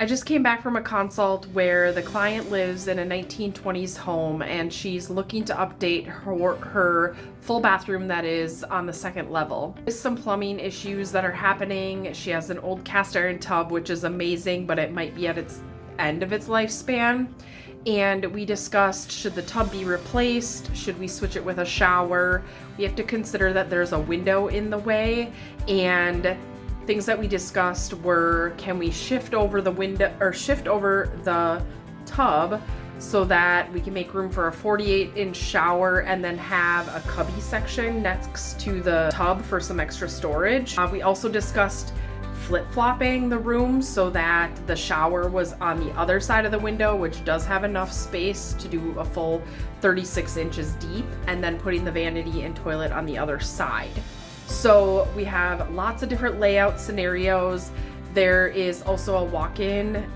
I just came back from a consult where the client lives in a 1920s home and she's looking to update her full bathroom that is on the second level. There's some plumbing issues that are happening. She has an old cast iron tub, which is amazing, but it might be at its end of its lifespan. And we discussed, should the tub be replaced? Should we switch it with a shower? We have to consider that there's a window in the way, and things that we discussed were, can we shift over the window or shift over the tub so that we can make room for a 48-inch shower and then have a cubby section next to the tub for some extra storage. We also discussed flip-flopping the room so that the shower was on the other side of the window, which does have enough space to do a full 36 inches deep, and then putting the vanity and toilet on the other side. So we have lots of different layout scenarios. There is also a walk-in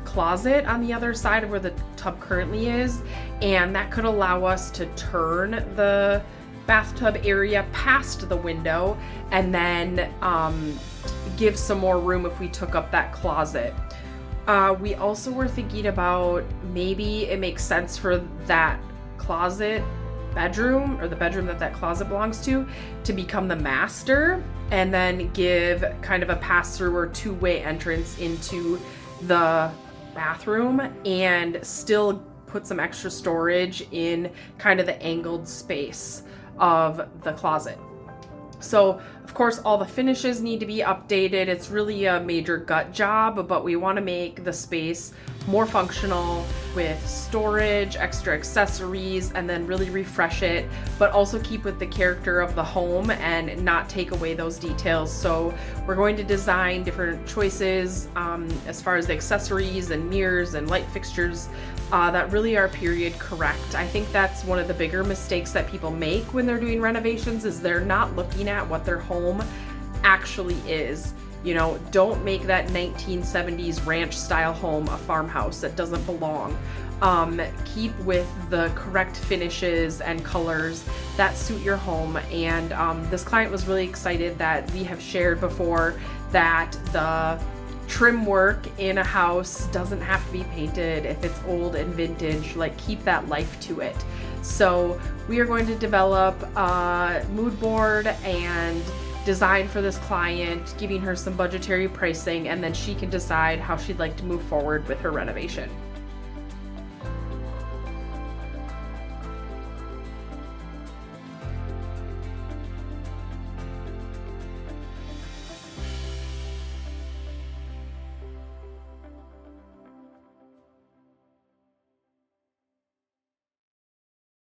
closet on the other side of where the tub currently is, and that could allow us to turn the bathtub area past the window and then give some more room if we took up that closet. We also were thinking about maybe it makes sense for that closet bedroom, or the bedroom that closet belongs to become the master, and then give kind of a pass-through or two-way entrance into the bathroom and still put some extra storage in kind of the angled space of the closet. So of course all the finishes need to be updated. It's really a major gut job, but we want to make the space more functional with storage, extra accessories, and then really refresh it, but also keep with the character of the home and not take away those details. So we're going to design different choices as far as the accessories and mirrors and light fixtures that really are period correct. I think that's one of the bigger mistakes that people make when they're doing renovations, is they're not looking at what their home actually is. You know, don't make that 1970s ranch style home a farmhouse. That doesn't belong. Keep with the correct finishes and colors that suit your home. And this client was really excited that we have shared before that the trim work in a house doesn't have to be painted if it's old and vintage. Like, keep that life to it. So we are going to develop a mood board and design for this client, giving her some budgetary pricing, and then she can decide how she'd like to move forward with her renovation.